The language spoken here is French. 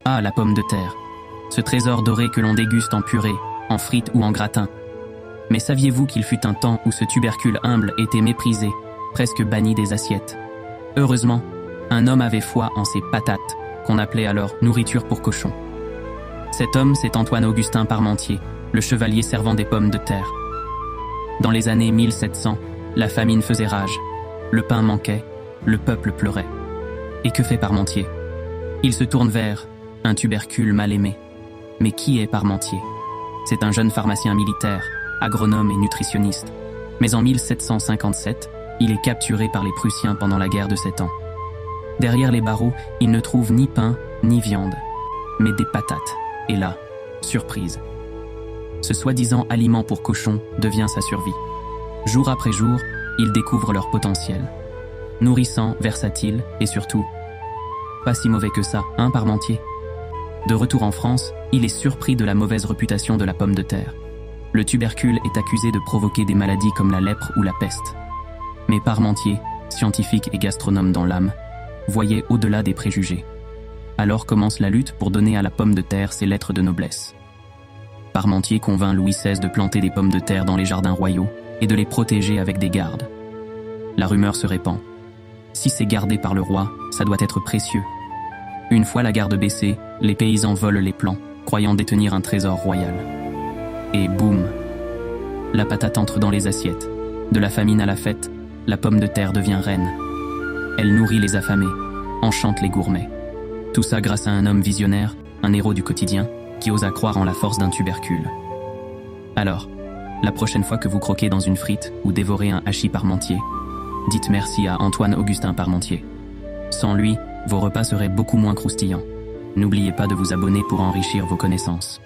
Ah, la pomme de terre. Ce trésor doré que l'on déguste en purée, en frites ou en gratin. Mais saviez-vous qu'il fut un temps où ce tubercule humble était méprisé, presque banni des assiettes? Heureusement, un homme avait foi en ces patates, qu'on appelait alors nourriture pour cochons. Cet homme, c'est Antoine-Augustin Parmentier, le chevalier servant des pommes de terre. Dans les années 1700, la famine faisait rage, le pain manquait, le peuple pleurait. Et que fait Parmentier? Il se tourne vers un tubercule mal aimé. Mais qui est Parmentier? C'est un jeune pharmacien militaire, agronome et nutritionniste. Mais en 1757, il est capturé par les Prussiens pendant la guerre de 7 ans. Derrière les barreaux, il ne trouve ni pain, ni viande, mais des patates. Et là, surprise. Ce soi-disant aliment pour cochons devient sa survie. Jour après jour, il découvre leur potentiel. Nourrissant, versatile et surtout, pas si mauvais que ça, hein Parmentier? De retour en France, il est surpris de la mauvaise réputation de la pomme de terre. Le tubercule est accusé de provoquer des maladies comme la lèpre ou la peste. Mais Parmentier, scientifique et gastronome dans l'âme, voyait au-delà des préjugés. Alors commence la lutte pour donner à la pomme de terre ses lettres de noblesse. Parmentier convainc Louis XVI de planter des pommes de terre dans les jardins royaux et de les protéger avec des gardes. La rumeur se répand. Si c'est gardé par le roi, ça doit être précieux. Une fois la garde baissée, les paysans volent les plants, croyant détenir un trésor royal. Et boum! La patate entre dans les assiettes. De la famine à la fête, la pomme de terre devient reine. Elle nourrit les affamés, enchante les gourmets. Tout ça grâce à un homme visionnaire, un héros du quotidien, qui osa croire en la force d'un tubercule. Alors, la prochaine fois que vous croquez dans une frite ou dévorez un hachis Parmentier, dites merci à Antoine-Augustin Parmentier. Sans lui, vos repas seraient beaucoup moins croustillants. N'oubliez pas de vous abonner pour enrichir vos connaissances.